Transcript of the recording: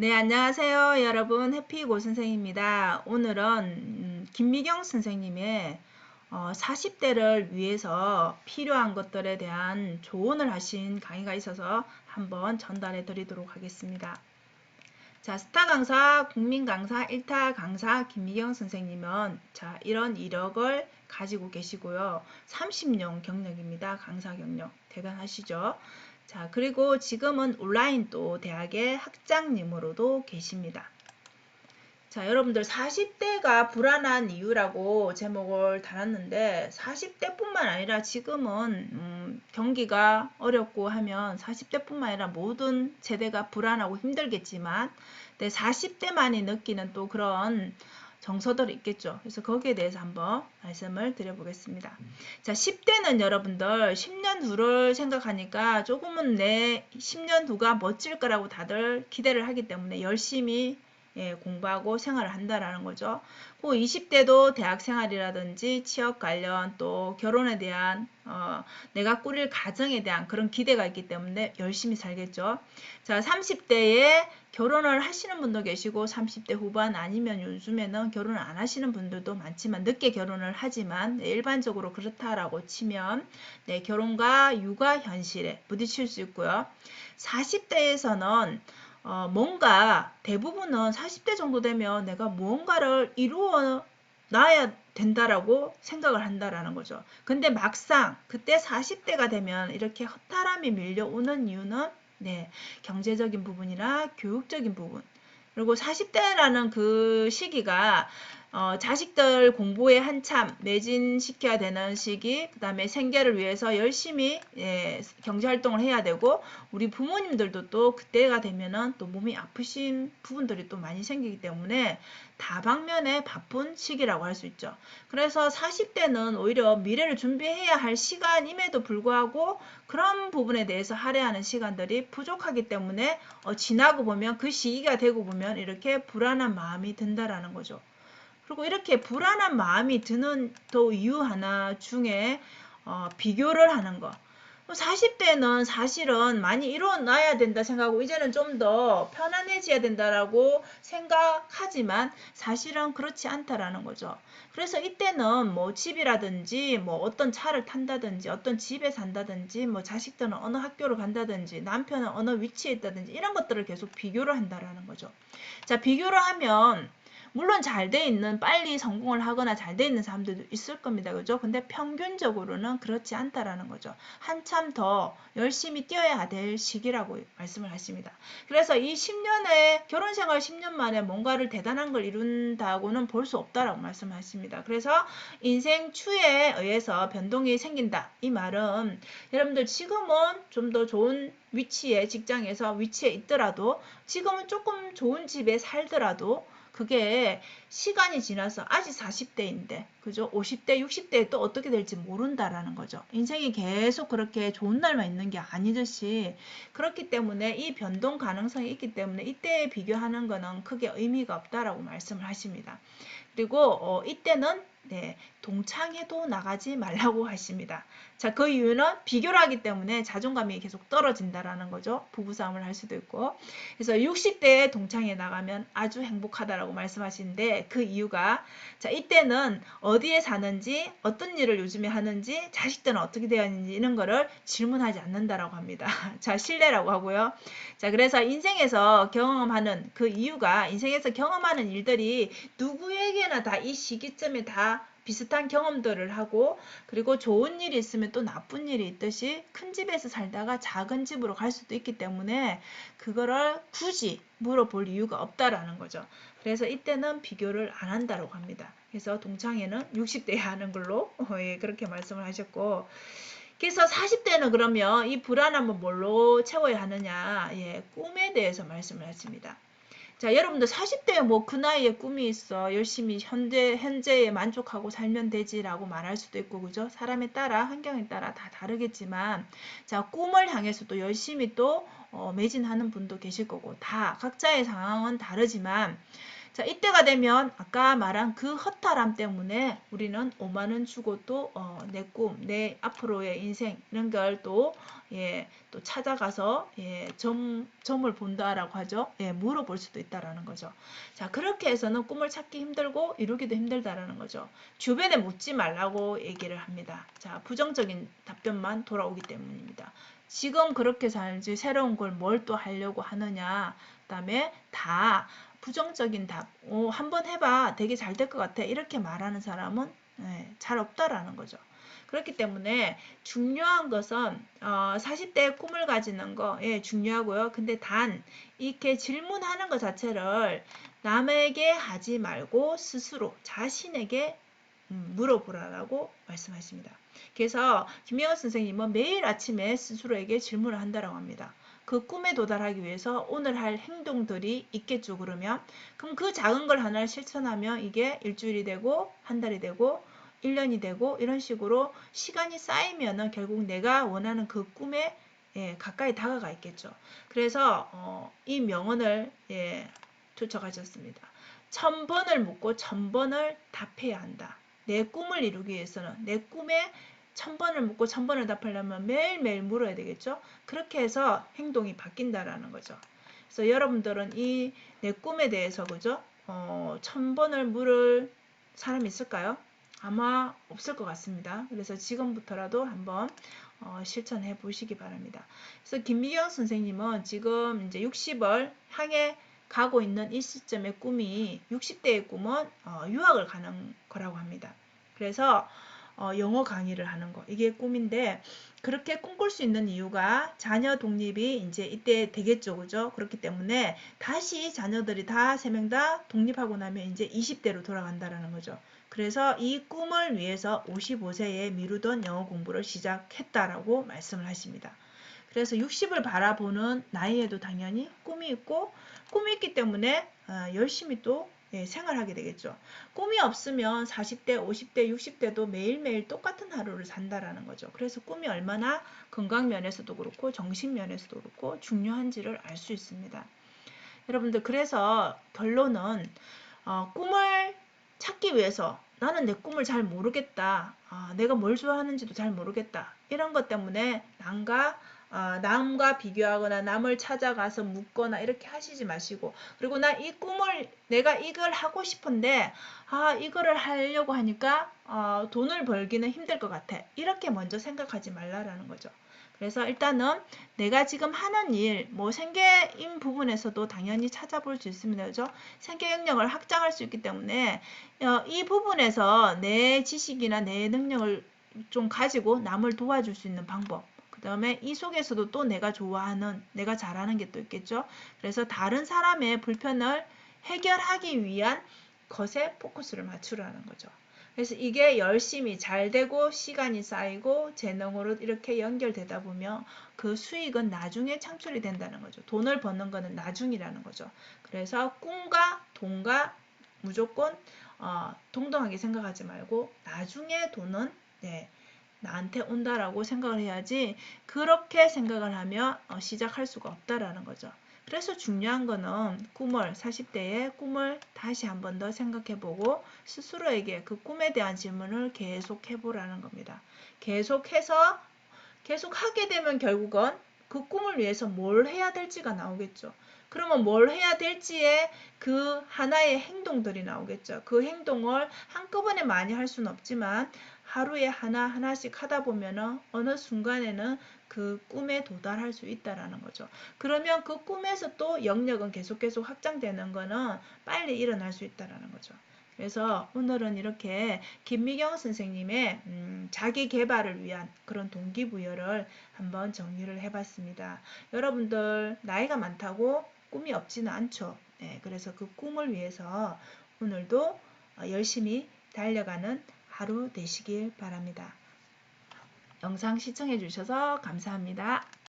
네, 안녕하세요. 여러분, 해피고 선생입니다. 오늘은 김미경 선생님의 40대를 위해서 필요한 것들에 대한 조언을 하신 강의가 있어서 한번 전달해 드리도록 하겠습니다. 자, 스타 강사, 국민 강사, 1타 강사 김미경 선생님은 이런 이력을 가지고 계시고요. 30년 경력입니다. 강사 경력. 대단하시죠? 자, 그리고 지금은 온라인 또 대학의 학장님으로도 계십니다. 자, 여러분들 40대가 불안한 이유라고 제목을 달았는데 40대뿐만 아니라 지금은 경기가 어렵고 하면 40대뿐만 아니라 모든 세대가 불안하고 힘들겠지만 40대만이 느끼는 또 그런 정서들이 있겠죠. 그래서 거기에 대해서 한번 말씀을 드려보겠습니다. 자, 10대는 여러분들 10년 후를 생각하니까 조금은 내 10년 후가 멋질 거라고 다들 기대를 하기 때문에 열심히 공부하고 생활을 한다라는 거죠. 그 20대도 대학 생활이라든지 취업 관련 또 결혼에 대한 내가 꾸릴 가정에 대한 그런 기대가 있기 때문에 열심히 살겠죠. 자, 30대에 결혼을 하시는 분도 계시고 30대 후반 아니면 요즘에는 결혼을 안 하시는 분들도 많지만 늦게 결혼을 하지만 일반적으로 그렇다라고 치면 결혼과 육아 현실에 부딪힐 수 있고요. 40대에서는 뭔가 대부분은 40대 정도 되면 내가 무언가를 이루어 놔야 된다라고 생각을 한다라는 거죠. 근데 막상 그때 40대가 되면 이렇게 허탈함이 밀려오는 이유는 경제적인 부분이나 교육적인 부분. 그리고 40대라는 그 시기가 자식들 공부에 한참 매진시켜야 되는 시기, 그 다음에 생계를 위해서 열심히 경제활동을 해야 되고 우리 부모님들도 또 그때가 되면은 또 몸이 아프신 부분들이 또 많이 생기기 때문에 다방면에 바쁜 시기라고 할 수 있죠. 그래서 40대는 오히려 미래를 준비해야 할 시간임에도 불구하고 그런 부분에 대해서 할애하는 시간들이 부족하기 때문에 지나고 보면 그 시기가 되고 보면 이렇게 불안한 마음이 든다라는 거죠. 그리고 이렇게 불안한 마음이 드는 또 이유 하나 중에 비교를 하는 거. 40대는 사실은 많이 이뤄놔야 된다 생각하고 이제는 좀 더 편안해져야 된다라고 생각하지만 사실은 그렇지 않다라는 거죠. 그래서 이때는 뭐 집이라든지 뭐 어떤 차를 탄다든지 어떤 집에 산다든지 뭐 자식들은 어느 학교를 간다든지 남편은 어느 위치에 있다든지 이런 것들을 계속 비교를 한다라는 거죠. 자, 비교를 하면 물론 잘 돼 있는 빨리 성공을 하거나 잘 돼 있는 사람들도 있을 겁니다. 그죠? 근데 평균적으로는 그렇지 않다라는 거죠. 한참 더 열심히 뛰어야 될 시기라고 말씀을 하십니다. 그래서 이 10년에 결혼 생활 10년 만에 뭔가를 대단한 걸 이룬다고는 볼 수 없다라고 말씀하십니다. 그래서 인생 추에 의해서 변동이 생긴다. 이 말은 여러분들 지금은 좀 더 좋은 위치에 직장에서 위치에 있더라도 지금은 조금 좋은 집에 살더라도 그게 시간이 지나서 아직 40대인데 그죠? 50대, 60대에 또 어떻게 될지 모른다라는 거죠. 인생이 계속 그렇게 좋은 날만 있는 게 아니듯이 그렇기 때문에 이 변동 가능성이 있기 때문에 이때에 비교하는 거는 크게 의미가 없다라고 말씀을 하십니다. 그리고 이때는 동창회도 나가지 말라고 하십니다. 자, 그 이유는 비교를 하기 때문에 자존감이 계속 떨어진다라는 거죠. 부부싸움을 할 수도 있고. 그래서 60대에 동창회 나가면 아주 행복하다라고 말씀하시는데 그 이유가 자, 이때는 어디에 사는지 어떤 일을 요즘에 하는지 자식들은 어떻게 되어 있는지 이런 거를 질문하지 않는다라고 합니다. 자, 신뢰라고 하고요. 자, 그래서 인생에서 경험하는 그 이유가 인생에서 경험하는 일들이 누구에게나 다 이 시기점에 다 비슷한 경험들을 하고 그리고 좋은 일이 있으면 또 나쁜 일이 있듯이 큰 집에서 살다가 작은 집으로 갈 수도 있기 때문에 그거를 굳이 물어볼 이유가 없다라는 거죠. 그래서 이때는 비교를 안 한다고 합니다. 그래서 동창회는 60대에 하는 걸로 그렇게 말씀을 하셨고 그래서 40대는 그러면 이 불안함을 뭘로 채워야 하느냐 꿈에 대해서 말씀을 하십니다. 자, 여러분들 40대에 뭐 그 나이에 꿈이 있어. 열심히 현재에 만족하고 살면 되지라고 말할 수도 있고, 그죠? 사람에 따라, 환경에 따라 다 다르겠지만, 자, 꿈을 향해서 또 열심히 또, 매진하는 분도 계실 거고, 다 각자의 상황은 다르지만, 자, 이때가 되면 아까 말한 그 허탈함 때문에 우리는 5만 원 주고 또 내 꿈, 내 앞으로의 인생 이런 걸 또 또 찾아가서 점을 본다라고 하죠. 물어볼 수도 있다라는 거죠. 자, 그렇게 해서는 꿈을 찾기 힘들고 이루기도 힘들다라는 거죠. 주변에 묻지 말라고 얘기를 합니다. 자, 부정적인 답변만 돌아오기 때문입니다. 지금 그렇게 살지 새로운 걸 뭘 또 하려고 하느냐. 그다음에 다 부정적인 답, 한번 해봐, 되게 잘 될 것 같아, 이렇게 말하는 사람은 잘 없다라는 거죠. 그렇기 때문에 중요한 것은 40대의 꿈을 가지는 거 중요하고요. 근데 단 이렇게 질문하는 것 자체를 남에게 하지 말고 스스로 자신에게 물어보라고 말씀하십니다. 그래서 김영하 선생님은 매일 아침에 스스로에게 질문을 한다고 합니다. 그 꿈에 도달하기 위해서 오늘 할 행동들이 있겠죠. 그럼 그 작은 걸 하나를 실천하면 이게 일주일이 되고 한 달이 되고 1년이 되고 이런 식으로 시간이 쌓이면은 결국 내가 원하는 그 꿈에 가까이 다가가 있겠죠. 그래서 이 명언을 쫓아가셨습니다. 1000번을 묻고 1000번을 답해야 한다. 내 꿈을 이루기 위해서는 내 꿈에 1000번을 묻고 1000번을 답하려면 매일매일 물어야 되겠죠. 그렇게 해서 행동이 바뀐다라는 거죠. 그래서 여러분들은 이 내 꿈에 대해서 그죠? 1000번을 물을 사람이 있을까요? 아마 없을 것 같습니다. 그래서 지금부터라도 한번 실천해 보시기 바랍니다. 그래서 김미경 선생님은 지금 이제 60을 향해 가고 있는 이 시점의 꿈이 60대의 꿈은 유학을 가는 거라고 합니다. 그래서 영어 강의를 하는 거 이게 꿈인데 그렇게 꿈꿀 수 있는 이유가 자녀 독립이 이제 이때 되겠죠, 그죠? 그렇기 때문에 다시 자녀들이 다 3명 다 독립하고 나면 이제 20대로 돌아간다라는 거죠. 그래서 이 꿈을 위해서 55세에 미루던 영어 공부를 시작했다라고 말씀을 하십니다. 그래서 60을 바라보는 나이에도 당연히 꿈이 있고 꿈이 있기 때문에 열심히 또 생활하게 되겠죠. 꿈이 없으면 40대, 50대, 60대도 매일매일 똑같은 하루를 산다라는 거죠. 그래서 꿈이 얼마나 건강 면에서도 그렇고 정신 면에서도 그렇고 중요한지를 알 수 있습니다. 여러분들 그래서 결론은 꿈을 찾기 위해서 나는 내 꿈을 잘 모르겠다. 내가 뭘 좋아하는지도 잘 모르겠다. 이런 것 때문에 남과 비교하거나 남을 찾아가서 묻거나 이렇게 하시지 마시고 그리고 나 이 꿈을 내가 이걸 하고 싶은데 이거를 하려고 하니까 돈을 벌기는 힘들 것 같아. 이렇게 먼저 생각하지 말라라는 거죠. 그래서 일단은 내가 지금 하는 일, 뭐 생계인 부분에서도 당연히 찾아볼 수 있습니다. 그죠? 생계 영역을 확장할 수 있기 때문에 이 부분에서 내 지식이나 내 능력을 좀 가지고 남을 도와줄 수 있는 방법. 그 다음에 이 속에서도 또 내가 좋아하는, 내가 잘하는 게 또 있겠죠. 그래서 다른 사람의 불편을 해결하기 위한 것에 포커스를 맞추라는 거죠. 그래서 이게 열심히 잘 되고 시간이 쌓이고 재능으로 이렇게 연결되다 보면 그 수익은 나중에 창출이 된다는 거죠. 돈을 버는 거는 나중이라는 거죠. 그래서 꿈과 돈과 무조건 동등하게 생각하지 말고 나중에 돈은 나한테 온다라고 생각을 해야지 그렇게 생각을 하면 시작할 수가 없다라는 거죠. 그래서 중요한 거는 40대의 꿈을 다시 한 번 더 생각해보고 스스로에게 그 꿈에 대한 질문을 계속 해보라는 겁니다. 계속해서 계속 하게 되면 결국은 그 꿈을 위해서 뭘 해야 될지가 나오겠죠. 그러면 뭘 해야 될지에 그 하나의 행동들이 나오겠죠. 그 행동을 한꺼번에 많이 할 수는 없지만 하루에 하나하나씩 하다 보면은 어느 순간에는 그 꿈에 도달할 수 있다라는 거죠. 그러면 그 꿈에서 또 영역은 계속 확장되는 거는 빨리 일어날 수 있다라는 거죠. 그래서 오늘은 이렇게 김미경 선생님의 자기 개발을 위한 그런 동기부여를 한번 정리를 해봤습니다. 여러분들 나이가 많다고 꿈이 없지는 않죠. 그래서 그 꿈을 위해서 오늘도 열심히 달려가는 하루 되시길 바랍니다. 영상 시청해 주셔서 감사합니다.